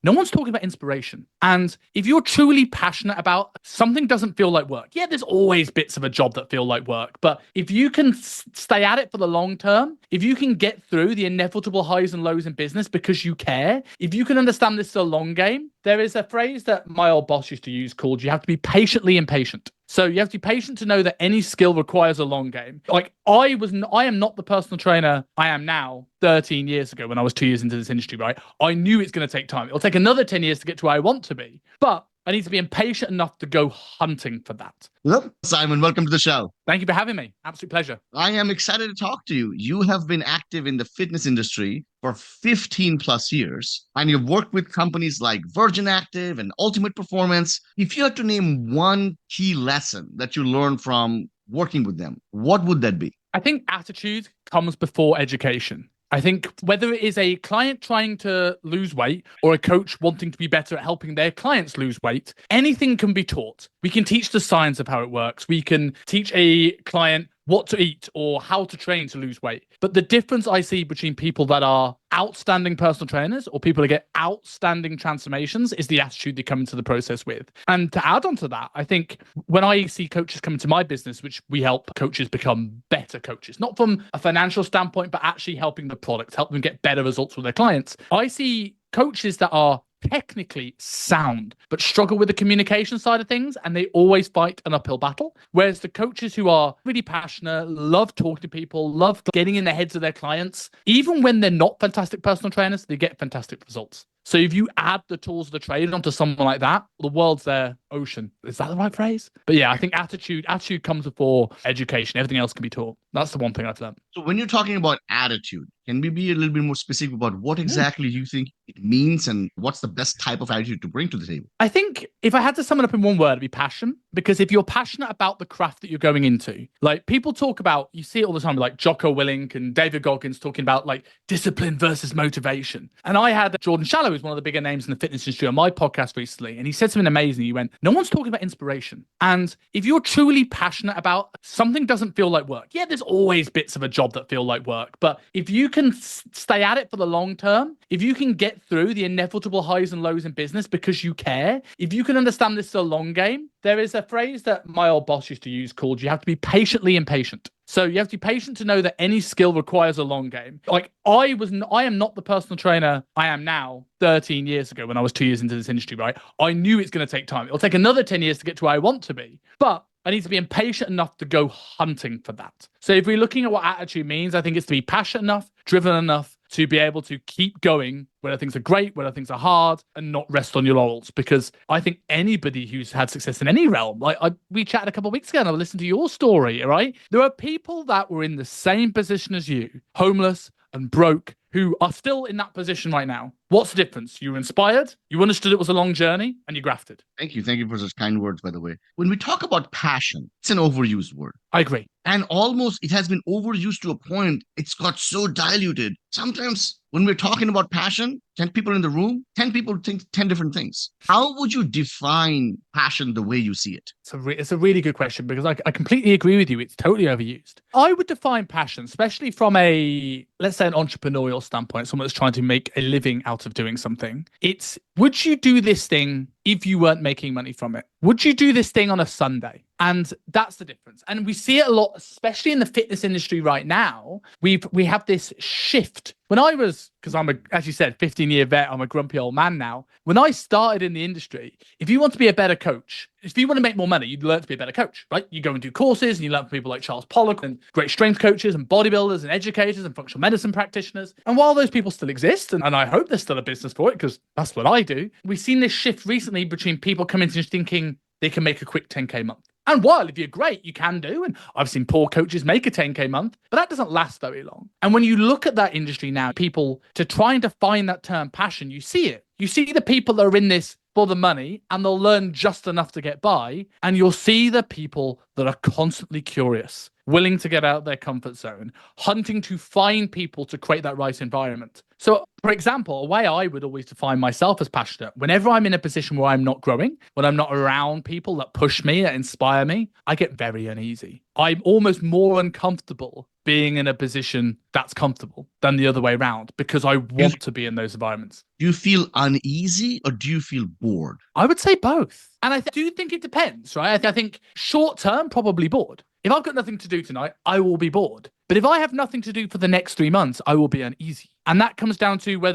no one's talking about inspiration. And if you're truly passionate about something doesn't feel like work. Yeah, there's always bits of a job that feel like work. But if you can stay at it for the long term, if you can get through the inevitable highs and lows in business because you care, if you can understand this is a long game, there is a phrase that my old boss used to use called you have to be patiently impatient. So you have to be patient to know that any skill requires a long game. Like I am not the personal trainer I am now 13 years ago when I was 2 years into this industry, right? I knew it's going to take time. It'll take another 10 years to get to where I want to be, but I need to be impatient enough to go hunting for that. Yep. Simon, welcome to the show. Thank you for having me. Absolute pleasure. I am excited to talk to you. You have been active in the fitness industry for 15 plus years, and you've worked with companies like Virgin Active and Ultimate Performance. If you had to name one key lesson that you learned from working with them, what would that be? I think attitude comes before education. I think whether it is a client trying to lose weight or a coach wanting to be better at helping their clients lose weight, anything can be taught. We can teach the science of how it works. We can teach a client what to eat or how to train to lose weight. But the difference I see between people that are outstanding personal trainers or people that get outstanding transformations is the attitude they come into the process with. And to add on to that, I think when I see coaches come into my business, which we help coaches become better coaches, not from a financial standpoint, but actually helping the product, help them get better results with their clients. I see coaches that are technically sound, but struggle with the communication side of things, and they always fight an uphill battle. Whereas the coaches who are really passionate, love talking to people, love getting in the heads of their clients, even when they're not fantastic personal trainers, they get fantastic results. So if you add the tools of the trade onto someone like that, the world's their ocean. Is that the right phrase? But yeah, I think attitude comes before education. Everything else can be taught. That's the one thing I've learned. So when you're talking about attitude, can we be a little bit more specific about what exactly you think it means and what's the best type of attitude to bring to the table? I think if I had to sum it up in one word, it'd be passion. Because if you're passionate about the craft that you're going into, like people talk about, you see it all the time, like Jocko Willink and David Goggins talking about like discipline versus motivation. And I had Jordan Shallow, who's one of the bigger names in the fitness industry, on my podcast recently. And he said something amazing. He went, no one's talking about inspiration. And if you're truly passionate about something doesn't feel like work. Yeah, there's always bits of a job that feel like work. But if you can stay at it for the long term, if you can get through the inevitable highs and lows in business because you care, if you can understand this is a long game, there is a phrase that my old boss used to use called you have to be patiently impatient. So you have to be patient to know that any skill requires a long game. Like I am not the personal trainer I am now 13 years ago when I was 2 years into this industry, right? I knew it's going to take time. It'll take another 10 years to get to where I want to be. But I need to be impatient enough to go hunting for that. So if we're looking at what attitude means, I think it's to be passionate enough, driven enough to be able to keep going whether things are great, whether things are hard, and not rest on your laurels. Because I think anybody who's had success in any realm, we chatted a couple of weeks ago and I listened to your story, right? There are people that were in the same position as you, homeless and broke, who are still in that position right now. What's the difference? You were inspired, you understood it was a long journey, and you grafted. Thank you. Thank you for such kind words, by the way. When we talk about passion, it's an overused word. I agree. And almost it has been overused to a point, it's got so diluted. Sometimes when we're talking about passion, 10 people in the room, 10 people think 10 different things. How would you define passion the way you see it? It's a really good question because I completely agree with you. It's totally overused. I would define passion, especially from let's say an entrepreneurial standpoint, someone that's trying to make a living out of doing something. It's, would you do this thing if you weren't making money from it? Would you do this thing on a Sunday? And that's the difference. And we see it a lot, especially in the fitness industry right now. We have this shift. When I was, because as you said, 15-year vet, I'm a grumpy old man now. When I started in the industry, if you want to be a better coach, if you want to make more money, you'd learn to be a better coach, right? You go and do courses and you learn from people like Charles Pollock and great strength coaches and bodybuilders and educators and functional medicine practitioners. And while those people still exist, and I hope there's still a business for it because that's what I do, we've seen this shift recently between people coming to just thinking they can make a quick 10K month. And while if you're great, you can do. And I've seen poor coaches make a 10K month, but that doesn't last very long. And when you look at that industry now, people to trying to find that term passion, you see it. You see the people that are in this for the money and they'll learn just enough to get by. And you'll see the people that are constantly curious. willing to get out of their comfort zone, hunting to find people to create that right environment. So, for example, a way I would always define myself as passionate, whenever I'm in a position where I'm not growing, when I'm not around people that push me, that inspire me, I get very uneasy. I'm almost more uncomfortable being in a position that's comfortable than the other way around because I want to be in those environments. Do you feel uneasy or do you feel bored? I would say both. And I do think it depends, right? I think short term, probably bored. If I've got nothing to do tonight, I will be bored. But if I have nothing to do for the next 3 months, I will be uneasy. And that comes down to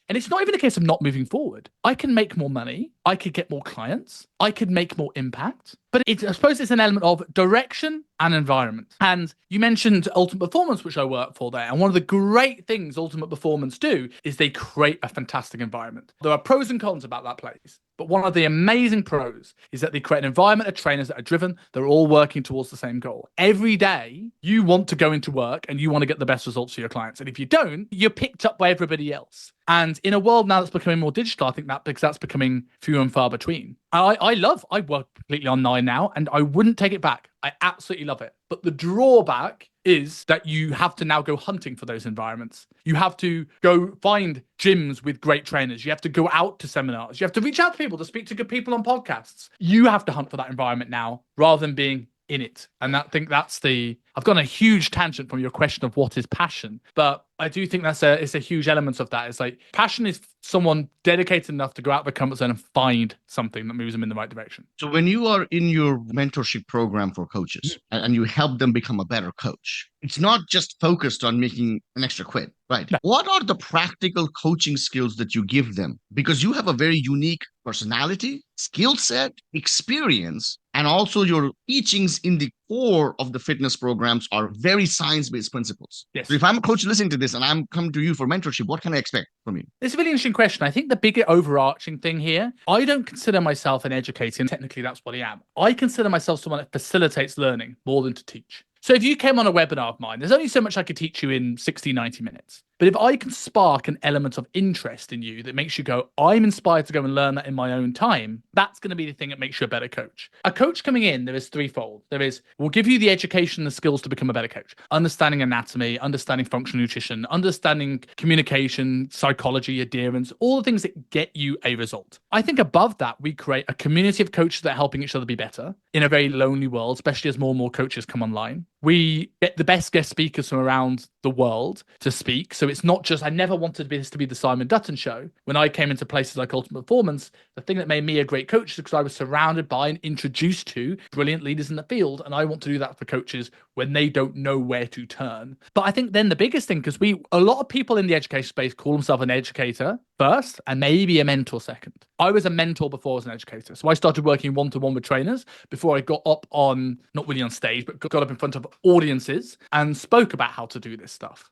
and it's not even a case of not moving forward. I can make more money. I could get more clients. I could make more impact. But I suppose it's an element of direction and environment. And you mentioned Ultimate Performance, which I work for there. And one of the great things Ultimate Performance do is they create a fantastic environment. There are pros and cons about that place. But one of the amazing pros is that they create an environment of trainers that are driven. They're all working towards the same goal. Every day, you want to go into work and you want to get the best results for your clients. And if you don't, you're picked up by everybody else. And in a world now that's becoming more digital, I think that's becoming few and far between. I work completely online now and I wouldn't take it back. I absolutely love it. But the drawback is that you have to now go hunting for those environments. You have to go find gyms with great trainers. You have to go out to seminars. You have to reach out to people, to speak to good people on podcasts. You have to hunt for that environment now rather than being in it. And I think I've gone a huge tangent from your question of what is passion, but I do think it's a huge element of that. It's like passion is someone dedicated enough to go out of their comfort zone and find something that moves them in the right direction. So when you are in your mentorship program for coaches and you help them become a better coach, it's not just focused on making an extra quid, right? No. What are the practical coaching skills that you give them? Because you have a very unique personality, skill set, experience, and also your teachings in the core of the fitness programs are very science-based principles. Yes. So if I'm a coach listening to this and I'm coming to you for mentorship, what can I expect from you? It's a really interesting question. I think the bigger overarching thing here, I don't consider myself an educator, and technically that's what I am. I consider myself someone that facilitates learning more than to teach. So if you came on a webinar of mine, there's only so much I could teach you in 60, 90 minutes. But if I can spark an element of interest in you that makes you go, I'm inspired to go and learn that in my own time, that's going to be the thing that makes you a better coach. A coach coming in, there is threefold. We'll give you the education and the skills to become a better coach. Understanding anatomy, understanding functional nutrition, understanding communication, psychology, adherence, all the things that get you a result. I think above that, we create a community of coaches that are helping each other be better in a very lonely world, especially as more and more coaches come online. We get the best guest speakers from around the world to speak. So it's not just, I never wanted this to be the Simon Dutton show. When I came into places like Ultimate Performance, the thing that made me a great coach is because I was surrounded by and introduced to brilliant leaders in the field. And I want to do that for coaches when they don't know where to turn. But I think then the biggest thing, because a lot of people in the education space call themselves an educator first and maybe a mentor second. I was a mentor before I was an educator. So I started working one-to-one with trainers before I got up on, not really on stage, but got up in front of audiences and spoke about how to do this stuff.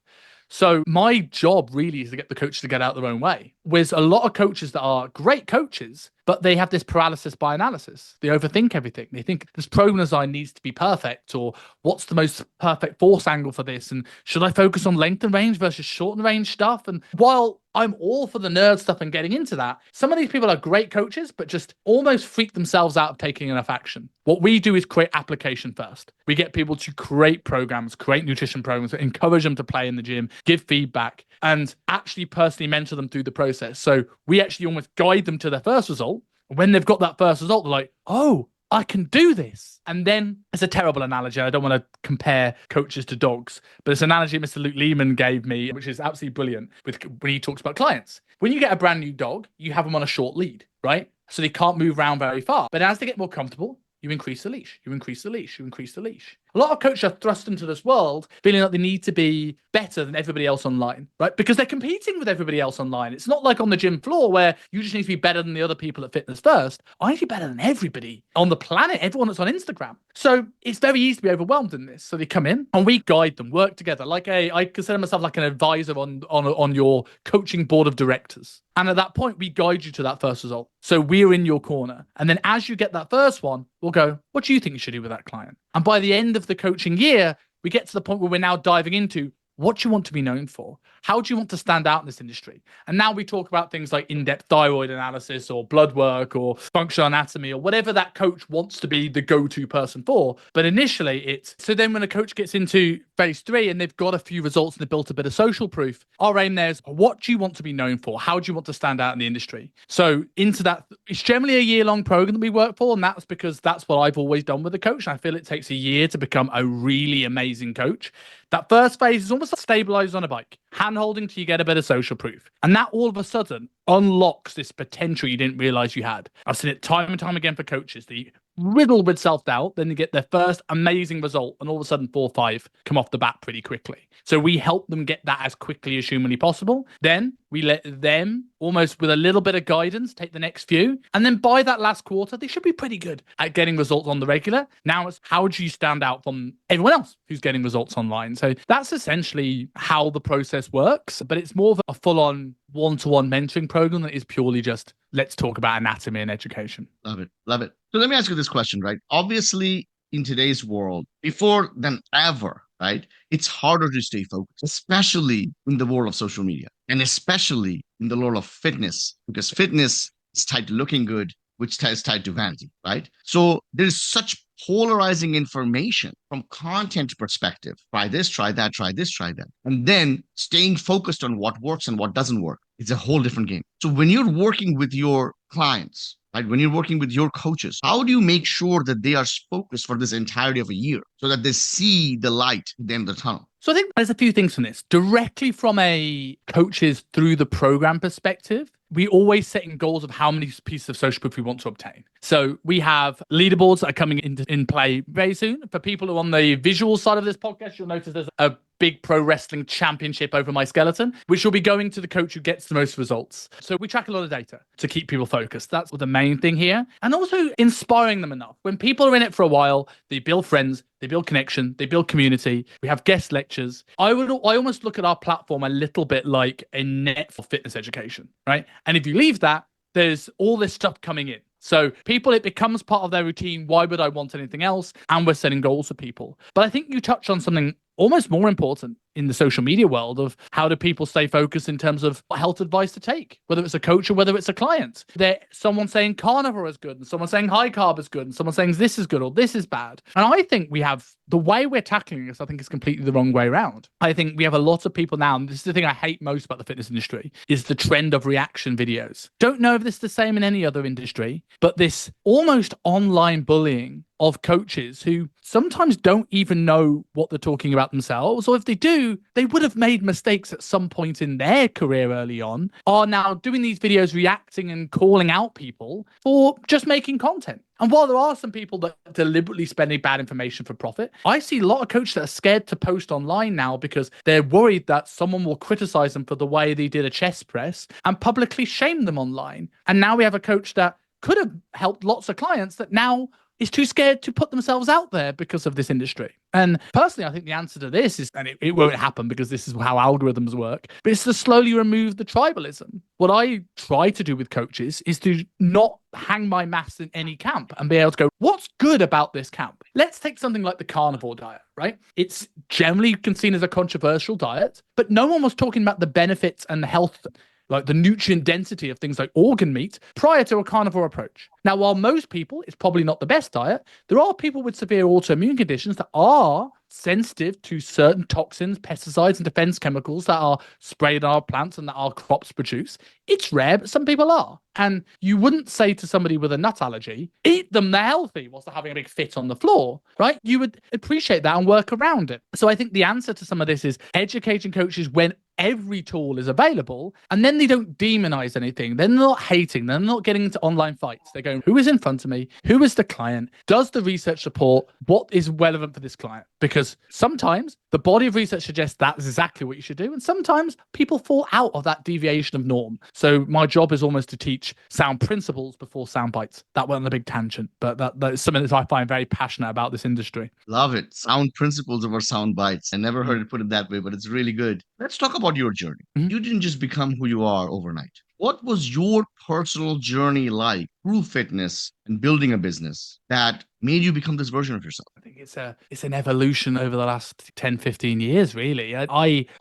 So my job really is to get the coaches to get out their own way. There's a lot of coaches that are great coaches, but they have this paralysis by analysis. They overthink everything. They think this program design needs to be perfect, or what's the most perfect force angle for this? And should I focus on length and range versus short and range stuff? And while I'm all for the nerd stuff and getting into that, some of these people are great coaches, but just almost freak themselves out of taking enough action. What we do is create application first. We get people to create programs, create nutrition programs, encourage them to play in the gym, give feedback, and actually personally mentor them through the process. So we actually almost guide them to their first result. When they've got that first result, they're like, oh, I can do this. And then it's a terrible analogy. I don't want to compare coaches to dogs, but it's an analogy Mr. Luke Lehman gave me, which is absolutely brilliant when he talks about clients. When you get a brand new dog, you have them on a short lead, right? So they can't move around very far. But as they get more comfortable, you increase the leash, you increase the leash, you increase the leash. A lot of coaches are thrust into this world feeling like they need to be better than everybody else online, right? Because they're competing with everybody else online. It's not like on the gym floor where you just need to be better than the other people at Fitness First. I need to be better than everybody on the planet, everyone that's on Instagram. So it's very easy to be overwhelmed in this. So they come in and we guide them, work together. I consider myself like an advisor on your coaching board of directors. And at that point, we guide you to that first result. So we're in your corner. And then as you get that first one, we'll go, what do you think you should do with that client? And by the end of the coaching year, we get to the point where we're now diving into what you want to be known for. how do you want to stand out in this industry? And now we talk about things like in-depth thyroid analysis or blood work or functional anatomy or whatever that coach wants to be the go-to person for. But initially it's, so then when a coach gets into phase 3 and they've got a few results and they've built a bit of social proof, our aim there is, what do you want to be known for? How do you want to stand out in the industry? So into that, it's generally a year-long program that we work for. And that's because that's what I've always done with a coach. And I feel it takes a year to become a really amazing coach. That first phase is almost like stabilized on a bike, hand holding till you get a bit of social proof. And that all of a sudden unlocks this potential you didn't realize you had. I've seen it time and time again for coaches. The riddled with self-doubt, then they get their first amazing result, and all of a sudden 4 or 5 come off the bat pretty quickly. So we help them get that as quickly as humanly possible. Then we let them, almost with a little bit of guidance, take the next few. And then by that last quarter, they should be pretty good at getting results on the regular. Now it's, how do you stand out from everyone else who's getting results online? So that's essentially how the process works, but it's more of a full-on one-to-one mentoring program that is purely just, let's talk about anatomy and education. Love it. Love it. So let me ask you this question, right? Obviously, in today's world, before than ever, right? It's harder to stay focused, especially in the world of social media and especially in the world of fitness, because fitness is tied to looking good, which is tied to vanity, right? So there's such polarizing information from content perspective. Try this, try that, try this, try that. And then staying focused on what works and what doesn't work. It's a whole different game. So when you're working with your clients, right, when you're working with your coaches, how do you make sure that they are focused for this entirety of a year so that they see the light at the end of the tunnel? So I think there's a few things from this. Directly from a coaches through the program perspective, we always setting goals of how many pieces of social proof we want to obtain. So we have leaderboards that are coming in play very soon. For people who are on the visual side of this podcast, you'll notice there's a big pro wrestling championship over my skeleton, which will be going to the coach who gets the most results. So we track a lot of data to keep people focused. That's the main thing here. And also inspiring them enough. When people are in it for a while, they build friends, they build connection, they build community. We have guest lectures. I almost look at our platform a little bit like a net for fitness education, right? And if you leave that, there's all this stuff coming in. So people, it becomes part of their routine. Why would I want anything else? And we're setting goals for people. But I think you touched on something almost more important in the social media world of how do people stay focused in terms of what health advice to take, whether it's a coach or whether it's a client. Someone saying carnivore is good and someone saying high carb is good and someone saying this is good or this is bad. And I think we have, the way we're tackling this, I think is completely the wrong way around. I think we have a lot of people now, and this is the thing I hate most about the fitness industry, is the trend of reaction videos. Don't know if this is the same in any other industry, but this almost online bullying of coaches who sometimes don't even know what they're talking about themselves, or if they do, they would have made mistakes at some point in their career early on, are now doing these videos reacting and calling out people for just making content. And while there are some people that are deliberately spending bad information for profit, I see a lot of coaches that are scared to post online now because they're worried that someone will criticize them for the way they did a chest press and publicly shame them online. And now we have a coach that could have helped lots of clients that now is too scared to put themselves out there because of this industry. And personally, I think the answer to this is, and it won't happen because this is how algorithms work, but it's to slowly remove the tribalism. What I try to do with coaches is to not hang my maths in any camp and be able to go, what's good about this camp? Let's take something like the carnivore diet, right? It's generally seen as a controversial diet, but no one was talking about the benefits and the health, like the nutrient density of things like organ meat prior to a carnivore approach. Now, while most people, it's probably not the best diet, there are people with severe autoimmune conditions that are sensitive to certain toxins, pesticides, and defense chemicals that are sprayed on our plants and that our crops produce. It's rare, but some people are. And you wouldn't say to somebody with a nut allergy, eat them, they're healthy, whilst they're having a big fit on the floor, right? You would appreciate that and work around it. So I think the answer to some of this is educating coaches when every tool is available, and then they don't demonize anything. They're not hating. They're not getting into online fights. They're going, who is in front of me? Who is the client? Does the research support what is relevant for this client? Because sometimes the body of research suggests that's exactly what you should do. And sometimes people fall out of that deviation of norm. So my job is almost to teach sound principles before sound bites. That went on a big tangent, but that is something that I find very passionate about this industry. Love it. Sound principles over sound bites. I never heard it put it that way, but it's really good. Let's talk about your journey. You didn't just become who you are overnight. What was your personal journey like through fitness and building a business that made you become this version of yourself? I think it's an evolution over the last 10, 15 years, really. A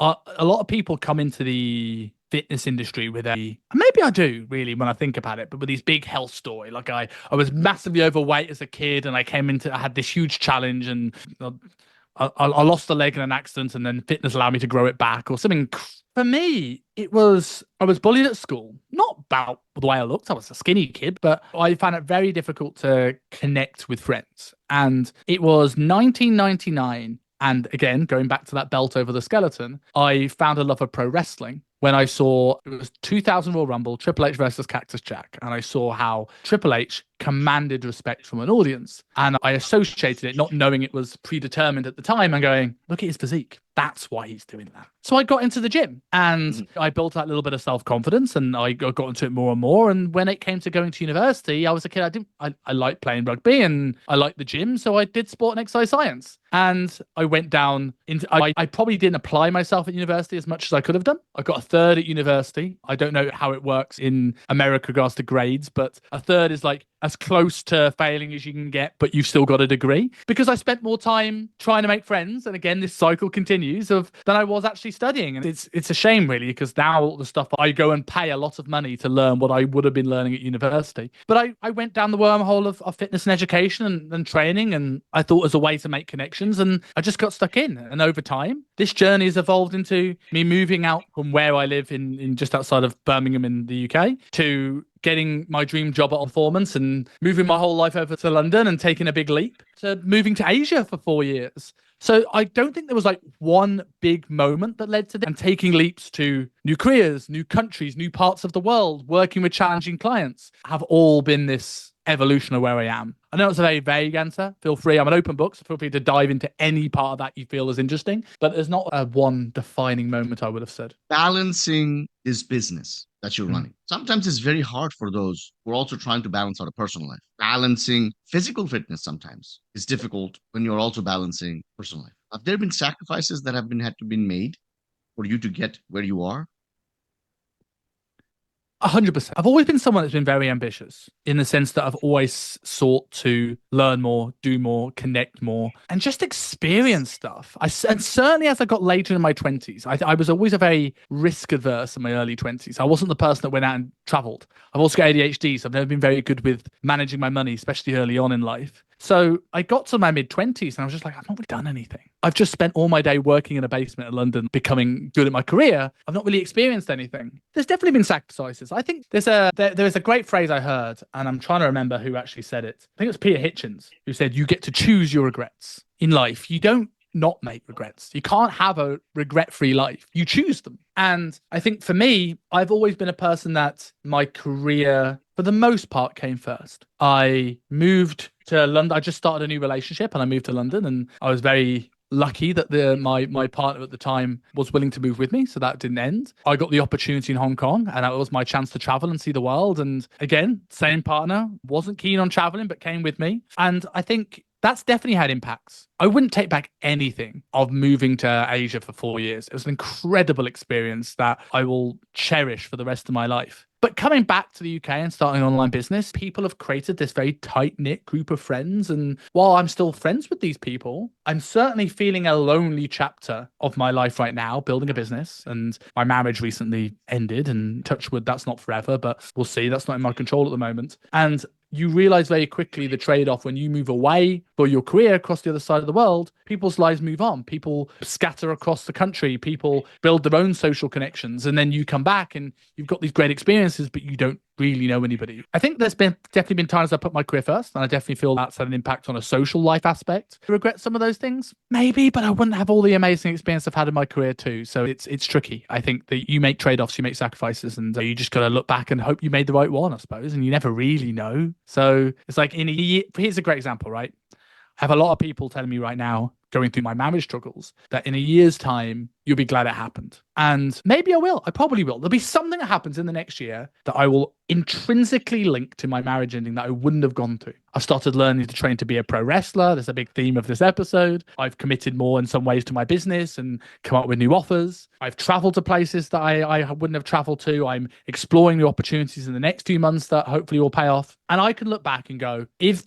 lot of people come into the fitness industry with a, maybe I do really when I think about it, but with these big health story. Like I was massively overweight as a kid, and I had this huge challenge, and I lost a leg in an accident, and then fitness allowed me to grow it back or something. For me, it was I was bullied at school, not about the way I looked. I was a skinny kid, but I found it very difficult to connect with friends. And it was 1999. And again, going back to that belt over the skeleton, I found a love of pro wrestling when I saw it was 2000 Royal Rumble, Triple H versus Cactus Jack. And I saw how Triple H commanded respect from an audience. And I associated it, not knowing it was predetermined at the time, and going, look at his physique. That's why he's doing that. So I got into the gym and I built that little bit of self-confidence, and I got into it more and more. And when it came to going to university, I was a kid. I liked playing rugby and I liked the gym. So I did sport and exercise science. And I went down into, I probably didn't apply myself at university as much as I could have done. I got a third at university. I don't know how it works in America regards to grades, but a third is like as close to failing as you can get, but you've still got a degree, because I spent more time trying to make friends. And again, this cycle continues than I was actually studying. And it's a shame really, because now all the stuff I go and pay a lot of money to learn what I would have been learning at university. But I went down the wormhole of fitness and education and training, and I thought as a way to make connections, and I just got stuck in. And over time, this journey has evolved into me moving out from where I live in just outside of Birmingham in the UK to getting my dream job at Performance and moving my whole life over to London and taking a big leap to moving to Asia for 4 years. So I don't think there was like one big moment that led to this, and taking leaps to new careers, new countries, new parts of the world, working with challenging clients have all been this evolution of where I am. I know it's a very vague answer. Feel free. I'm an open book, so feel free to dive into any part of that you feel is interesting. But there's not a one defining moment, I would have said. Balancing this business that you're running. Sometimes it's very hard for those who are also trying to balance out a personal life. Balancing physical fitness sometimes is difficult when you're also balancing personal life. Have there been sacrifices that had to be made for you to get where you are? 100%. I've always been someone that's been very ambitious in the sense that I've always sought to learn more, do more, connect more, and just experience stuff. And certainly as I got later in my 20s, I was always a very risk averse in my early 20s. I wasn't the person that went out and traveled. I've also got ADHD, so I've never been very good with managing my money, especially early on in life. So I got to my mid 20s and I was just like, I've not really done anything. I've just spent all my day working in a basement in London, becoming good at my career. I've not really experienced anything. There's definitely been sacrifices. I think there is a great phrase I heard, and I'm trying to remember who actually said it. I think it was Peter Hitchens who said, you get to choose your regrets in life. You don't not make regrets. You can't have a regret-free life. You choose them. And I think for me, I've always been a person that my career, for the most part, came first. I moved to London. I just started a new relationship and I moved to London, and I was very lucky that my partner at the time was willing to move with me, so that didn't end. I got the opportunity in Hong Kong, and that was my chance to travel and see the world. And again, same partner, wasn't keen on traveling but came with me. And I think that's definitely had impacts. I wouldn't take back anything of moving to Asia for 4 years. It was an incredible experience that I will cherish for the rest of my life. But coming back to the UK and starting an online business, people have created this very tight-knit group of friends. And while I'm still friends with these people, I'm certainly feeling a lonely chapter of my life right now, building a business. And my marriage recently ended, and touch wood, that's not forever, but we'll see. That's not in my control at the moment. And you realize very quickly the trade-off when you move away for your career across the other side of the world. People's lives move on. People scatter across the country. People build their own social connections. And then you come back and you've got these great experiences, but you don't really know anybody. I think there's definitely been times I put my career first, and I definitely feel that's had an impact on a social life aspect. I regret some of those things, maybe, but I wouldn't have all the amazing experience I've had in my career too. So it's tricky. I think that you make trade-offs, you make sacrifices, and you just got to look back and hope you made the right one, I suppose. And you never really know. So it's like in a year. Here's a great example, right? I have a lot of people telling me right now, going through my marriage struggles, that in a year's time, you'll be glad it happened. And maybe I will. I probably will. There'll be something that happens in the next year that I will intrinsically link to my marriage ending that I wouldn't have gone to. I've started learning to train to be a pro wrestler. There's a big theme of this episode. I've committed more in some ways to my business and come up with new offers. I've traveled to places that I wouldn't have traveled to. I'm exploring new opportunities in the next few months that hopefully will pay off. And I can look back and go, if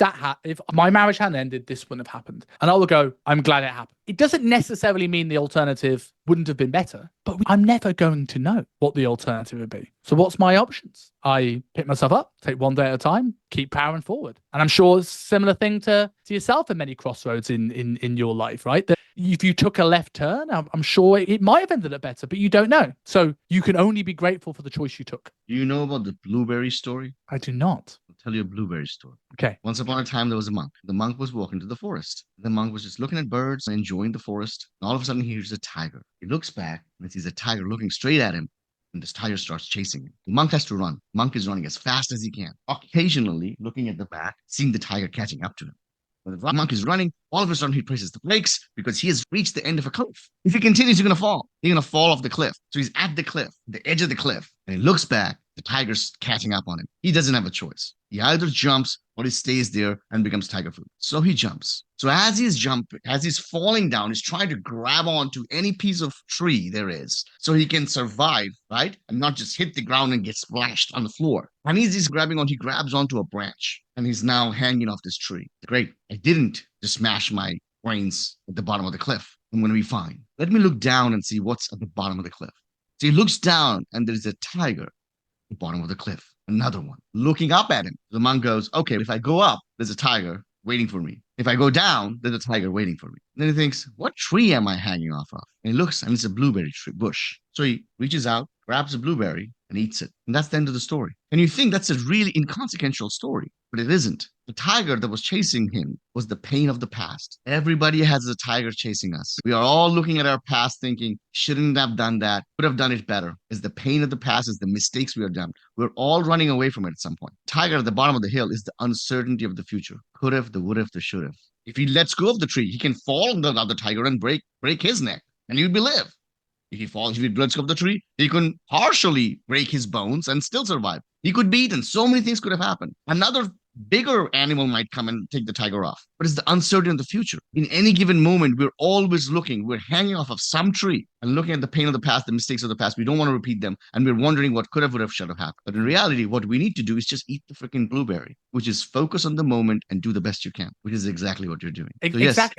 my marriage hadn't ended, this wouldn't have happened. And I will go, I'm glad it happened. It doesn't necessarily mean the alternative wouldn't have been better, but I'm never going to know what the alternative would be. So what's my options? I pick myself up, take one day at a time, keep powering forward. And I'm sure it's a similar thing to yourself in many crossroads in your life, right? That if you took a left turn, I'm sure it might have ended up better, but you don't know. So you can only be grateful for the choice you took. Do you know about the blueberry story? I do not. I'll tell you a blueberry story. Okay. Once upon a time, there was a monk. The monk was walking to the forest. The monk was just looking at birds and enjoying the forest. And all of a sudden, he hears a tiger. He looks back and sees a tiger looking straight at him. And this tiger starts chasing him. The monk has to run. The monk is running as fast as he can, occasionally looking at the back, seeing the tiger catching up to him. When the monk is running, all of a sudden he presses the brakes because he has reached the end of a cliff. If he continues, he's going to fall. He's going to fall off the cliff. So he's at the cliff, the edge of the cliff, and he looks back. The tiger's catching up on him. He doesn't have a choice. He either jumps or he stays there and becomes tiger food. So he jumps. So as he's falling down, he's trying to grab onto any piece of tree there is so he can survive, right? And not just hit the ground and get splashed on the floor. And he's grabbing on, he grabs onto a branch and he's now hanging off this tree. Great. I didn't just smash my brains at the bottom of the cliff. I'm going to be fine. Let me look down and see what's at the bottom of the cliff. So he looks down and there's a tiger. The bottom of the cliff, another one looking up at him. The monk goes, okay, if I go up, there's a tiger waiting for me. If I go down, there's a tiger waiting for me. And then he thinks, what tree am I hanging off of? And he looks and it's a blueberry tree bush. So he reaches out, grabs a blueberry and eats it. And that's the end of the story. And you think that's a really inconsequential story, but it isn't. The tiger that was chasing him was the pain of the past. Everybody has a tiger chasing us. We are all looking at our past thinking, shouldn't have done that, could have done it better. It's the pain of the past, is the mistakes we have done. We're all running away from it at some point. Tiger at the bottom of the hill is the uncertainty of the future. Could have, the would have, the should have. If he lets go of the tree, he can fall on the other tiger and break his neck, and he would live. If he lets go of the tree, he can partially break his bones and still survive. He could be eaten. So many things could have happened. Another bigger animal might come and take the tiger off. But it's the uncertainty of the future. In any given moment, we're always looking. We're hanging off of some tree and looking at the pain of the past, the mistakes of the past. We don't want to repeat them. And we're wondering what could have, would have, should have happened. But in reality, what we need to do is just eat the freaking blueberry, which is focus on the moment and do the best you can, which is exactly what you're doing. So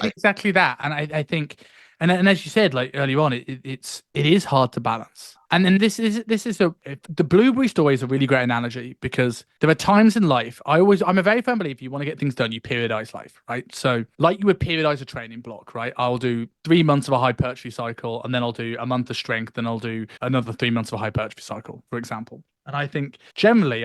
exactly that. And I think, and as you said, like earlier on, it is hard to balance. And then the blueberry story is a really great analogy because there are times in life, I'm a very firm believer, if you want to get things done, you periodize life, right? So like you would periodize a training block, right? I'll do 3 months of a hypertrophy cycle, and then I'll do a month of strength, and I'll do another 3 months of a hypertrophy cycle, for example. And I think generally,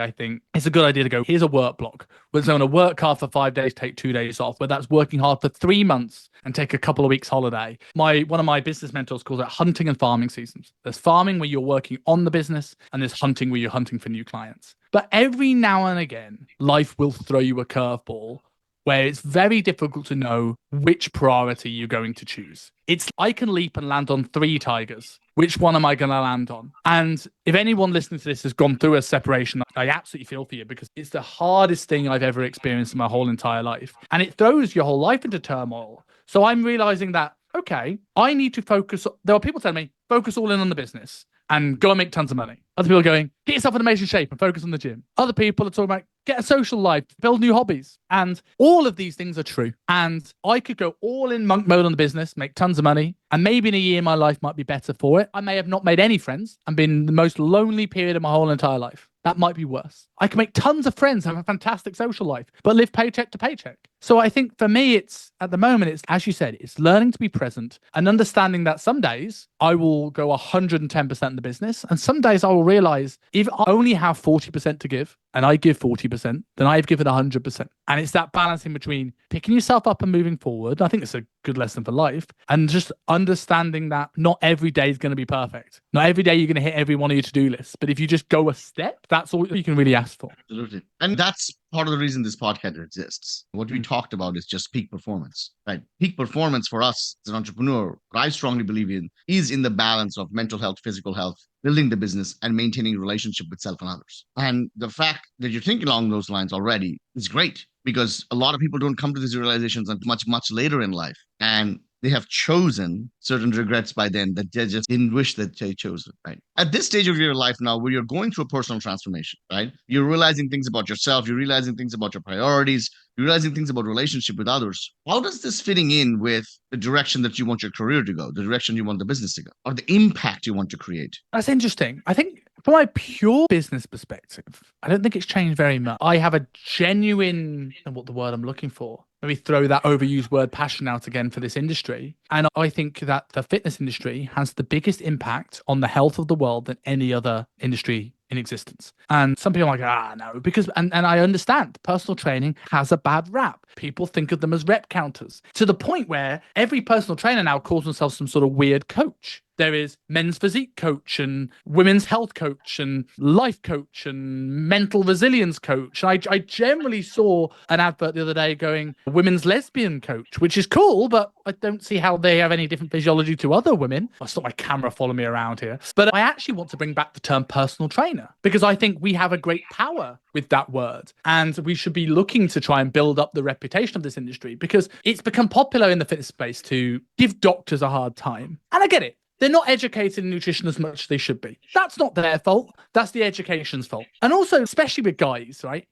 it's a good idea to go, here's a work block. We're going to work hard for 5 days, take 2 days off, where that's working hard for 3 months and take a couple of weeks holiday. One of my business mentors calls it hunting and farming seasons. There's farming where you're working on the business, and there's hunting where you're hunting for new clients. But every now and again, life will throw you a curveball where it's very difficult to know which priority you're going to choose. I can leap and land on 3 tigers. Which one am I going to land on? And if anyone listening to this has gone through a separation, I absolutely feel for you because it's the hardest thing I've ever experienced in my whole entire life. And it throws your whole life into turmoil. So I'm realizing that, okay, I need to focus. There are people telling me, focus all in on the business and go and make tons of money. Other people are going, get yourself in amazing shape and focus on the gym. Other people are talking about, get a social life, build new hobbies. And all of these things are true. And I could go all in monk mode on the business, make tons of money. And maybe in a year, my life might be better for it. I may have not made any friends and been the most lonely period of my whole entire life. That might be worse. I can make tons of friends, have a fantastic social life, but live paycheck to paycheck. So I think for me, at the moment, as you said, it's learning to be present and understanding that some days I will go 110% in the business. And some days I will realize if I only have 40% to give and I give 40%, then I've given 100%. And it's that balancing between picking yourself up and moving forward. I think it's a good lesson for life, and just understanding that not every day is going to be perfect. Not every day you're going to hit every one of your to-do lists. But if you just go a step, that's all you can really ask for. Absolutely. And that's part of the reason this podcast exists. What we talked about is just peak performance, right? Peak performance for us as an entrepreneur, what I strongly believe in, is in the balance of mental health, physical health, building the business, and maintaining relationship with self and others. And the fact that you're thinking along those lines already is great, because a lot of people don't come to these realizations until much, much later in life. And they have chosen certain regrets by then that they just didn't wish that they chose it, right? At this stage of your life now, where you're going through a personal transformation, right? You're realizing things about yourself, you're realizing things about your priorities, you're realizing things about relationship with others. How does this fitting in with the direction that you want your career to go, the direction you want the business to go, or the impact you want to create? That's interesting. I think from my pure business perspective, I don't think it's changed very much. I have a genuine, and what the word I'm looking for, maybe throw that overused word passion out again for this industry. And I think that the fitness industry has the biggest impact on the health of the world than any other industry in existence. And some people are like, no, because, and I understand personal training has a bad rap. People think of them as rep counters, to the point where every personal trainer now calls themselves some sort of weird coach. There is men's physique coach and women's health coach and life coach and mental resilience coach. I generally saw an advert the other day going women's lesbian coach, which is cool, but I don't see how they have any different physiology to other women. I saw my camera follow me around here. But I actually want to bring back the term personal trainer, because I think we have a great power with that word. And we should be looking to try and build up the reputation of this industry, because it's become popular in the fitness space to give doctors a hard time. And I get it. They're not educated in nutrition as much as they should be. That's not their fault. That's the education's fault. And also, especially with guys, right?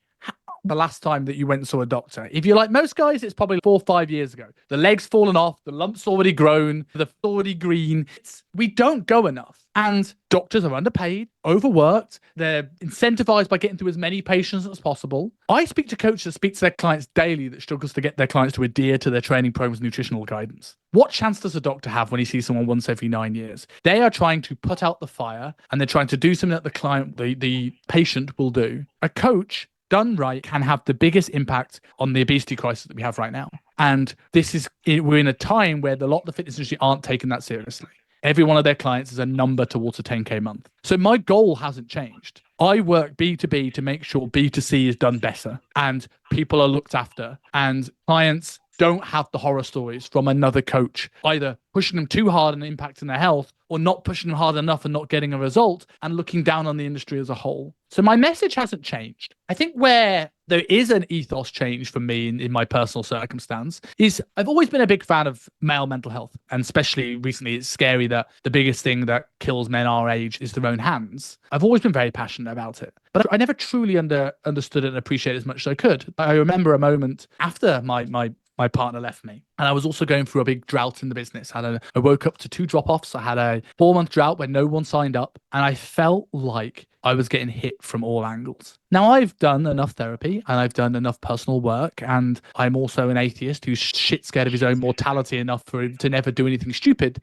The last time that you went and saw a doctor, if you're like most guys, it's probably 4 or 5 years ago. The leg's fallen off, the lump's already grown, the already green. We don't go enough. And doctors are underpaid, overworked. They're incentivized by getting through as many patients as possible. I speak to coaches that speak to their clients daily that struggles to get their clients to adhere to their training programs and nutritional guidance. What chance does a doctor have when he sees someone once every 9 years? They are trying to put out the fire, and they're trying to do something that the client, the patient will do. A coach done right can have the biggest impact on the obesity crisis that we have right now. And we're in a time where a lot of the fitness industry aren't taking that seriously. Every one of their clients is a number towards a 10K month. So my goal hasn't changed. I work B2B to make sure B2C is done better and people are looked after, and clients don't have the horror stories from another coach, either pushing them too hard and impacting their health, or not pushing them hard enough and not getting a result and looking down on the industry as a whole. So my message hasn't changed. I think where there is an ethos change for me in my personal circumstance is I've always been a big fan of male mental health. And especially recently, it's scary that the biggest thing that kills men our age is their own hands. I've always been very passionate about it, but I never truly understood it and appreciated it as much as I could. I remember a moment after my partner left me, and I was also going through a big drought in the business. I woke up to 2 drop-offs. I had a 4-month drought where no one signed up, and I felt like I was getting hit from all angles. Now, I've done enough therapy and I've done enough personal work, and I'm also an atheist who's shit scared of his own mortality enough for him to never do anything stupid.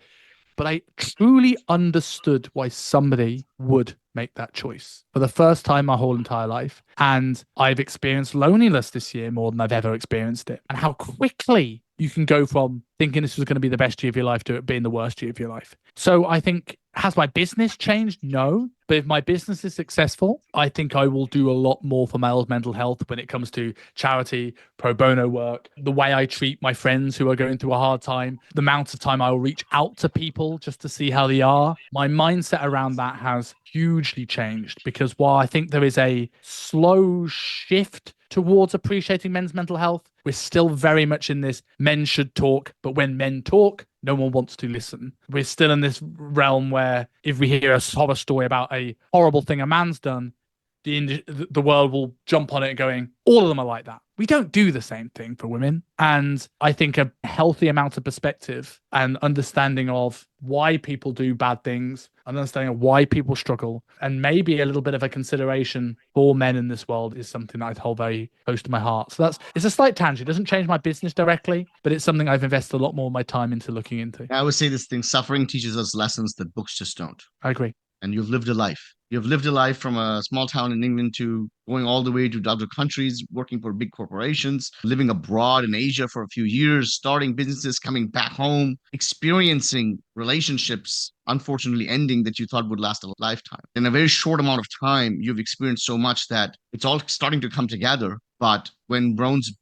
But I truly understood why somebody would make that choice for the first time my whole entire life. And I've experienced loneliness this year more than I've ever experienced it. And how quickly you can go from thinking this was going to be the best year of your life to it being the worst year of your life. So I think, has my business changed? No. But if my business is successful, I think I will do a lot more for males' mental health when it comes to charity, pro bono work, the way I treat my friends who are going through a hard time, the amount of time I will reach out to people just to see how they are. My mindset around that has hugely changed, because while I think there is a slow shift towards appreciating men's mental health, we're still very much in this men should talk, but when men talk, no one wants to listen. We're still in this realm where if we hear a horror story about a horrible thing a man's done, the world will jump on it going, all of them are like that. We don't do the same thing for women. And I think a healthy amount of perspective and understanding of why people do bad things, understanding of why people struggle, and maybe a little bit of a consideration for men in this world is something that I hold very close to my heart. So it's a slight tangent. It doesn't change my business directly, but it's something I've invested a lot more of my time into looking into. I would say this thing: suffering teaches us lessons that books just don't. I agree. And you've lived a life. You've lived a life from a small town in England to going all the way to other countries, working for big corporations, living abroad in Asia for a few years, starting businesses, coming back home, experiencing relationships, unfortunately ending that you thought would last a lifetime. In a very short amount of time, you've experienced so much that it's all starting to come together. But when bones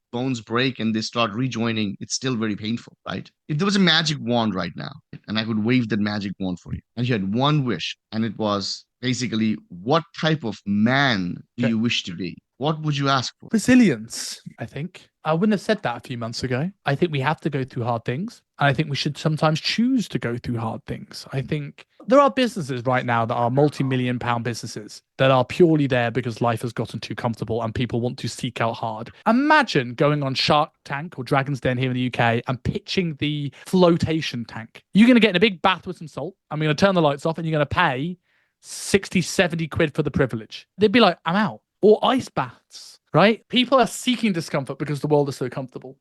break and they start rejoining, it's still very painful, right? If there was a magic wand right now, and I could wave that magic wand for you, and you had one wish, and it was basically, what type of man do Okay. you wish to be? What would you ask for? Resilience, I think. I wouldn't have said that a few months ago. I think we have to go through hard things. And I think we should sometimes choose to go through hard things. I think there are businesses right now that are multi-million pound businesses that are purely there because life has gotten too comfortable and people want to seek out hard. Imagine going on Shark Tank or Dragon's Den here in the UK and pitching the flotation tank. You're going to get in a big bath with some salt. I'm going to turn the lights off and you're going to pay 60, 70 quid for the privilege. They'd be like, I'm out. Or ice baths, right? People are seeking discomfort because the world is so comfortable.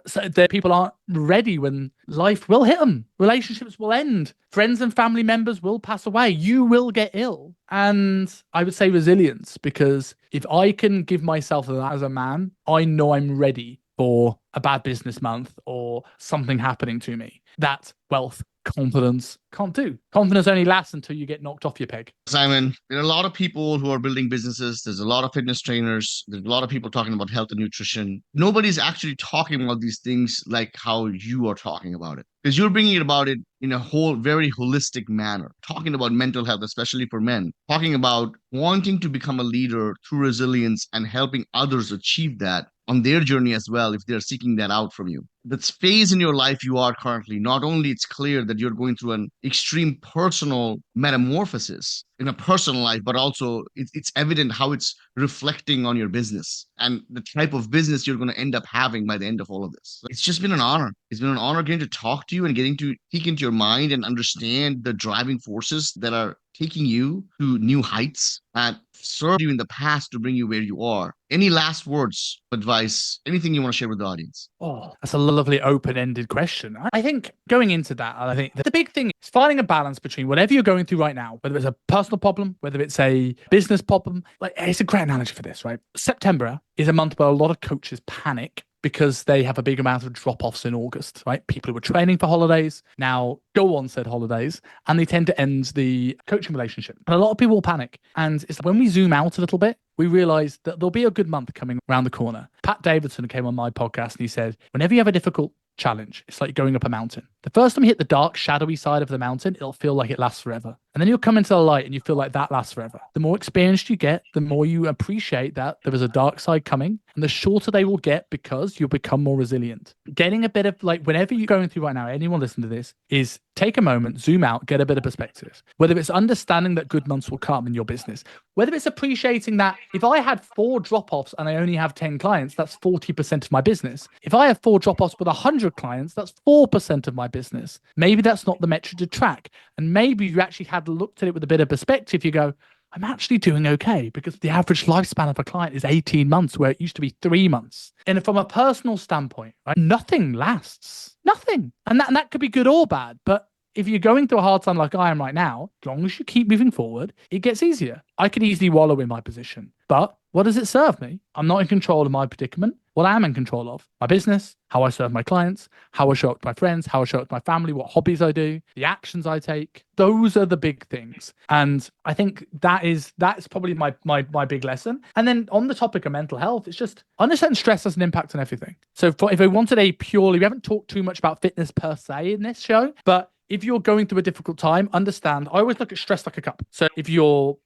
So people aren't ready when life will hit them. Relationships will end. Friends and family members will pass away. You will get ill. And I would say resilience, because if I can give myself that as a man, I know I'm ready for a bad business month or something happening to me. That wealth, confidence can't do. Confidence only lasts until you get knocked off your peg. Simon, there are a lot of people who are building businesses. There's a lot of fitness trainers. There's a lot of people talking about health and nutrition. Nobody's actually talking about these things like how you are talking about it. Because you're bringing about it in a whole, very holistic manner, talking about mental health, especially for men, talking about wanting to become a leader through resilience and helping others achieve that on their journey as well, if they're seeking that out from you. This phase in your life you are currently, not only it's clear that you're going through an extreme personal metamorphosis in a personal life, but also it's evident how it's reflecting on your business and the type of business you're going to end up having by the end of all of this. It's just been an honor. It's been an honor getting to talk to you and getting to peek into your mind and understand the driving forces that are taking you to new heights and served you in the past to bring you where you are. Any last words, advice, anything you want to share with the audience? Oh, that's a lovely open-ended question. I think going into that, I think the big thing is finding a balance between whatever you're going through right now, whether it's a personal problem, whether it's a business problem. Like, it's a great analogy for this, right? September is a month where a lot of coaches panic because they have a big amount of drop-offs in August, right? People who were training for holidays now go on said holidays and they tend to end the coaching relationship. And a lot of people will panic. And it's when we zoom out a little bit, we realize that there'll be a good month coming around the corner. Pat Davidson came on my podcast and he said, whenever you have a difficult challenge, it's like going up a mountain. The first time you hit the dark, shadowy side of the mountain, it'll feel like it lasts forever. And then you'll come into the light and you feel like that lasts forever. The more experienced you get, the more you appreciate that there is a dark side coming, and the shorter they will get because you'll become more resilient. Getting a bit of, like, whenever you're going through right now, anyone listen to this, is take a moment, zoom out, get a bit of perspective. Whether it's understanding that good months will come in your business, whether it's appreciating that if I had 4 drop-offs and I only have 10 clients, that's 40% of my business. If I have 4 drop-offs with 100 clients, that's 4% of my business. Maybe that's not the metric to track. And maybe you actually had looked at it with a bit of perspective. You go, I'm actually doing okay, because the average lifespan of a client is 18 months, where it used to be 3 months. And from a personal standpoint, right, nothing lasts. Nothing. And that could be good or bad. But if you're going through a hard time like I am right now, as long as you keep moving forward, it gets easier. I could easily wallow in my position. But what does it serve me? I'm not in control of my predicament. What I am in control of, my business, how I serve my clients, how I show up to my friends, how I show up to my family, what hobbies I do, the actions I take. Those are the big things. And I think that's probably my big lesson. And then on the topic of mental health, it's just understand stress has an impact on everything. So if I wanted we haven't talked too much about fitness per se in this show, but if you're going through a difficult time, understand, I always look at stress like a cup. So if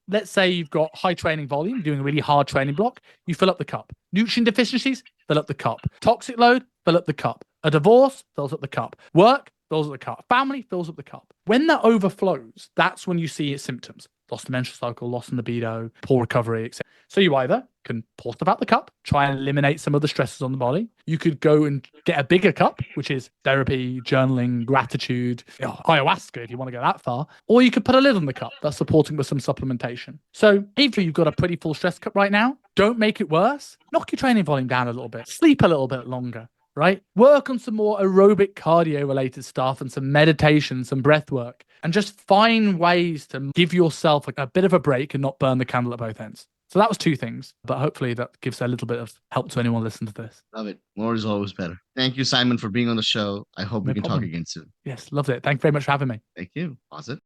let's say you've got high training volume, doing a really hard training block, you fill up the cup. Nutrient deficiencies, fill up the cup. Toxic load, fill up the cup. A divorce, fills up the cup. Work, fills up the cup. Family, fills up the cup. When that overflows, that's when you see its symptoms. Lost the menstrual cycle, lost in libido, poor recovery, etc. So you either can pour stuff out the cup, try and eliminate some of the stresses on the body. You could go and get a bigger cup, which is therapy, journaling, gratitude, ayahuasca, if you want to go that far. Or you could put a lid on the cup that's supporting with some supplementation. So if you've got a pretty full stress cup right now, don't make it worse. Knock your training volume down a little bit. Sleep a little bit longer. Right? Work on some more aerobic cardio related stuff and some meditation, some breath work. and just find ways to give yourself a bit of a break and not burn the candle at both ends. So that was 2 things, but hopefully that gives a little bit of help to anyone listening to this. Love it. More is always better. Thank you, Simon, for being on the show. I hope we No can problem. talk again soon. Yes, loved it. Thank you very much for having me. Thank you. Awesome.